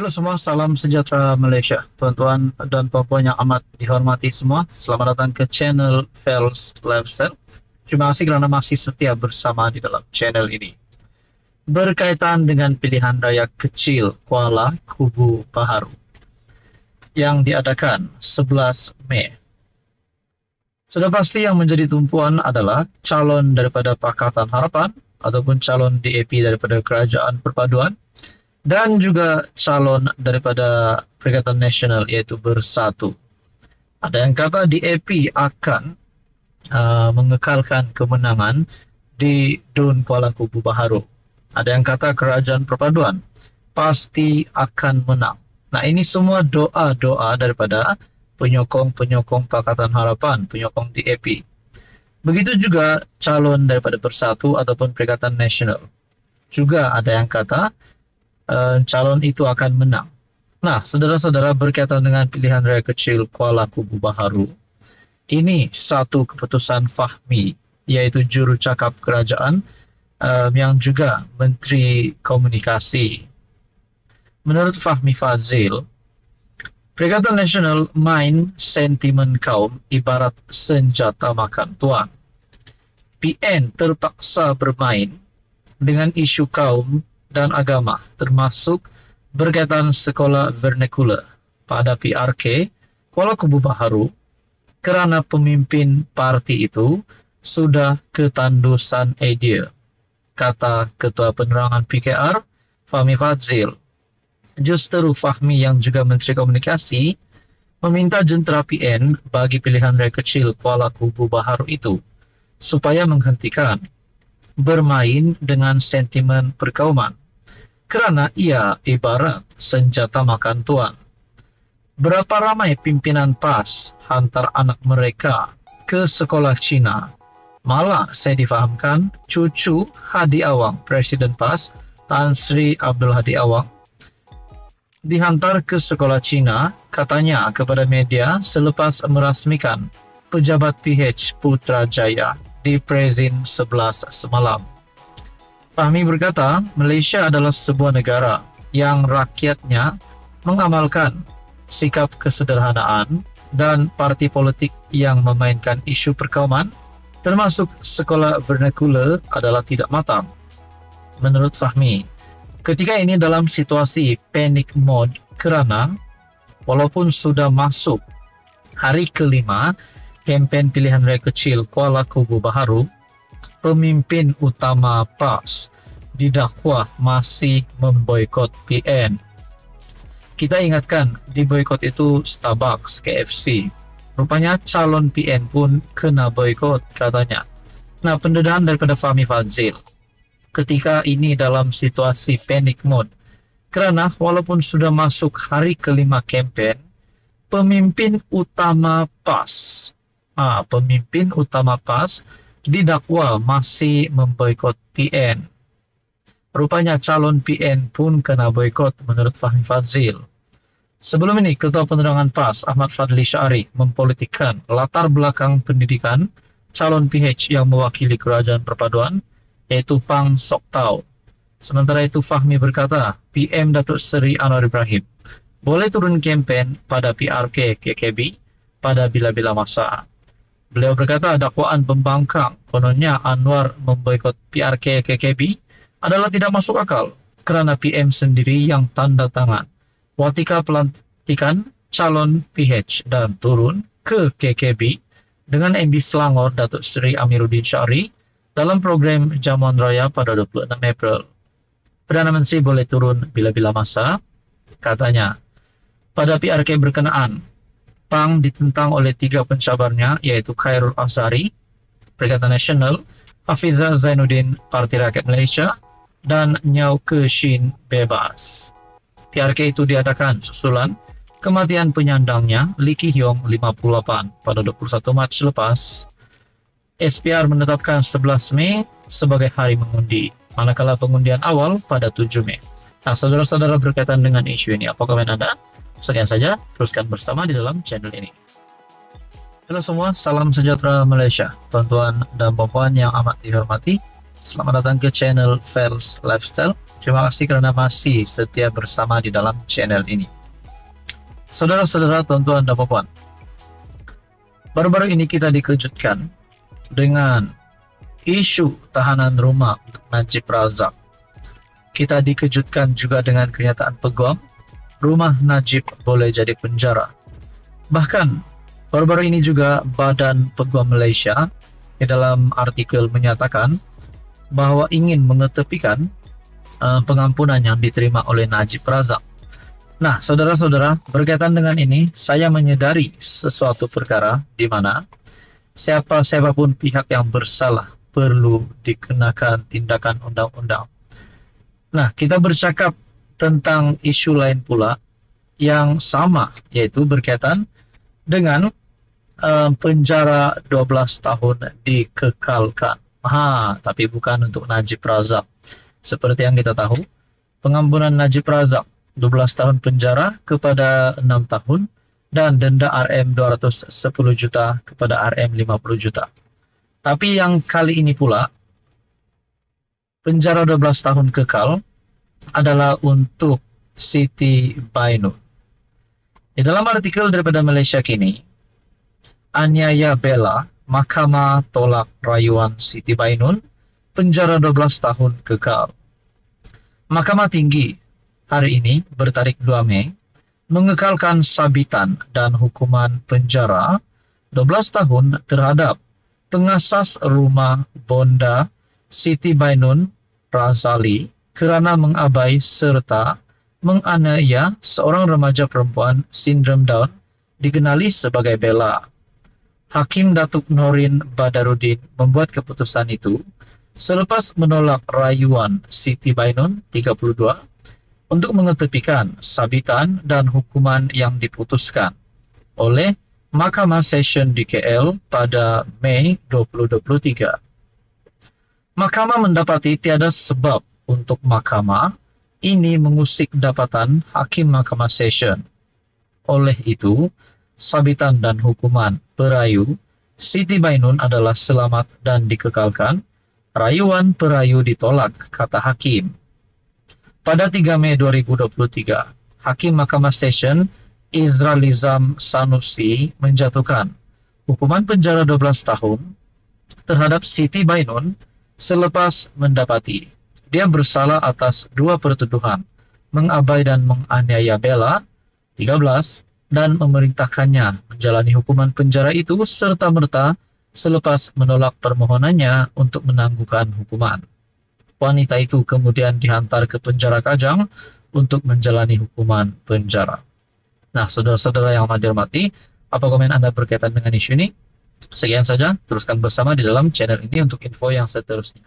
Halo semua, salam sejahtera Malaysia. Tuan-tuan dan puan-puan yang amat dihormati semua, selamat datang ke channel Fels Lifestyle. Terima kasih kerana masih setia bersama di dalam channel ini. Berkaitan dengan pilihan raya kecil Kuala Kubu Baharu yang diadakan 11 Mei. Sudah pasti yang menjadi tumpuan adalah calon daripada Pakatan Harapan ataupun calon DAP daripada Kerajaan Perpaduan dan juga calon daripada Perikatan Nasional iaitu Bersatu. Ada yang kata DAP akan mengekalkan kemenangan di Dun Kuala Kubu Baharu. Ada yang kata Kerajaan Perpaduan pasti akan menang. Nah, ini semua doa-doa daripada penyokong-penyokong Pakatan Harapan, penyokong DAP. Begitu juga calon daripada Bersatu ataupun Perikatan Nasional. Juga ada yang kata calon itu akan menang. Nah, saudara-saudara, berkaitan dengan pilihan raya kecil Kuala Kubu Baharu, ini satu keputusan Fahmi, yaitu juru cakap kerajaan yang juga Menteri Komunikasi. Menurut Fahmi Fadzil, Perikatan Nasional main sentimen kaum ibarat senjata makan tuan. PN terpaksa bermain dengan isu kaum dan agama, termasuk berkaitan sekolah vernacular pada PRK Kuala Kubu Baharu kerana pemimpin parti itu sudah ketandusan idea, kata Ketua Penerangan PKR Fahmi Fadzil. Justeru Fahmi yang juga Menteri Komunikasi meminta jentera PN bagi pilihan raya kecil Kuala Kubu Baharu itu supaya menghentikan bermain dengan sentimen perkauman kerana ia ibarat senjata makan tuan. Berapa ramai pimpinan PAS hantar anak mereka ke sekolah Cina? Malah saya difahamkan cucu Hadi Awang, Presiden PAS Tan Sri Abdul Hadi Awang, dihantar ke sekolah Cina katanya kepada media selepas merasmikan pejabat PH Putrajaya di Prezin 11 semalam. Fahmi berkata, Malaysia adalah sebuah negara yang rakyatnya mengamalkan sikap kesederhanaan dan parti politik yang memainkan isu perkauman, termasuk sekolah vernacular, adalah tidak matang. Menurut Fahmi, ketika ini dalam situasi panic mode kerana walaupun sudah masuk hari kelima kempen pilihan raya kecil Kuala Kubu Baharu, pemimpin utama PAS didakwa masih memboikot PN. Kita ingatkan, di boikot itu Starbucks, KFC. Rupanya calon PN pun kena boikot, katanya. Nah, pendedahan daripada Fahmi Fadzil ketika ini dalam situasi panic mode kerana walaupun sudah masuk hari kelima kempen, pemimpin utama PAS didakwa masih memboikot PN. Rupanya calon PN pun kena boikot menurut Fahmi Fadzil. Sebelum ini, Ketua Penerangan PAS Ahmad Fadli Syari mempolitikkan latar belakang pendidikan calon PH yang mewakili Kerajaan Perpaduan, yaitu Pang Sok Tau. Sementara itu, Fahmi berkata, PM Datuk Seri Anwar Ibrahim boleh turun kempen pada PRK KKB pada bila-bila masa. Beliau berkata dakwaan pembangkang kononnya Anwar memboikot PRK KKB adalah tidak masuk akal kerana PM sendiri yang tanda tangan watika pelantikan calon PH dan turun ke KKB dengan MB Selangor Datuk Seri Amiruddin Syari dalam program Jamuan Raya pada 26 April. Perdana Menteri boleh turun bila-bila masa, katanya. Pada PRK berkenaan, Pang ditentang oleh 3 pencabarnya, iaitu Khairul Azhari, Perikatan Nasional, Hafizah Zainuddin, Parti Rakyat Malaysia, dan Nyau Keshin Bebas. PRK itu diadakan susulan kematian penyandangnya, Lee Ki Hyong 58, pada 21 Mac lepas. SPR menetapkan 11 Mei sebagai hari mengundi, manakala pengundian awal pada 7 Mei. Nah, saudara-saudara, berkaitan dengan isu ini, apa komen Anda? Sekian saja, teruskan bersama di dalam channel ini. Halo semua, salam sejahtera Malaysia. Tuan-tuan dan puan-puan yang amat dihormati, Selamat datang ke channel Fels Lifestyle. Terima kasih karena masih setia bersama di dalam channel ini. Saudara-saudara, tuan-tuan dan puan, baru-baru ini kita dikejutkan dengan isu tahanan rumah untuk Najib Razak. Kita dikejutkan juga dengan kenyataan peguam rumah Najib boleh jadi penjara. Bahkan baru-baru ini juga Badan Peguam Malaysia di dalam artikel menyatakan bahwa ingin mengetepikan pengampunan yang diterima oleh Najib Razak. Nah, saudara-saudara, berkaitan dengan ini, saya menyadari sesuatu perkara di mana siapapun pihak yang bersalah perlu dikenakan tindakan undang-undang. Nah, kita bercakap tentang isu lain pula yang sama, yaitu berkaitan dengan penjara 12 tahun dikekalkan. Tapi bukan untuk Najib Razak. Seperti yang kita tahu, pengampunan Najib Razak 12 tahun penjara kepada 6 tahun dan denda RM 210 juta kepada RM 50 juta. Tapi yang kali ini pula, penjara 12 tahun kekal adalah untuk Siti Bainun. Di dalam artikel daripada Malaysia Kini, aniaya bela, Mahkamah tolak rayuan Siti Bainun, penjara 12 tahun kekal. Mahkamah Tinggi hari ini bertarikh 2 Mei mengekalkan sabitan dan hukuman penjara 12 tahun terhadap pengasas rumah bonda Siti Bainun Razali kerana mengabai serta menganiaya seorang remaja perempuan sindrom Down dikenali sebagai Bella. Hakim Datuk Norin Badarudin membuat keputusan itu selepas menolak rayuan Siti Bainun 32 untuk mengetepikan sabitan dan hukuman yang diputuskan oleh Mahkamah Session di KL pada Mei 2023. Mahkamah mendapati tiada sebab untuk mahkamah ini mengusik dapatan Hakim Mahkamah Session. Oleh itu, sabitan dan hukuman perayu Siti Bainun adalah selamat dan dikekalkan. Rayuan perayu ditolak, kata Hakim. Pada 3 Mei 2023, Hakim Mahkamah Session Izralizam Sanusi menjatuhkan hukuman penjara 12 tahun terhadap Siti Bainun selepas mendapati dia bersalah atas 2 pertuduhan, mengabai dan menganiaya Bella 13 dan memerintahkannya menjalani hukuman penjara itu serta-merta selepas menolak permohonannya untuk menangguhkan hukuman. Wanita itu kemudian dihantar ke penjara Kajang untuk menjalani hukuman penjara. Nah, saudara-saudara yang amat dihormati, apa komen Anda berkaitan dengan isu ini? Sekian saja, teruskan bersama di dalam channel ini untuk info yang seterusnya.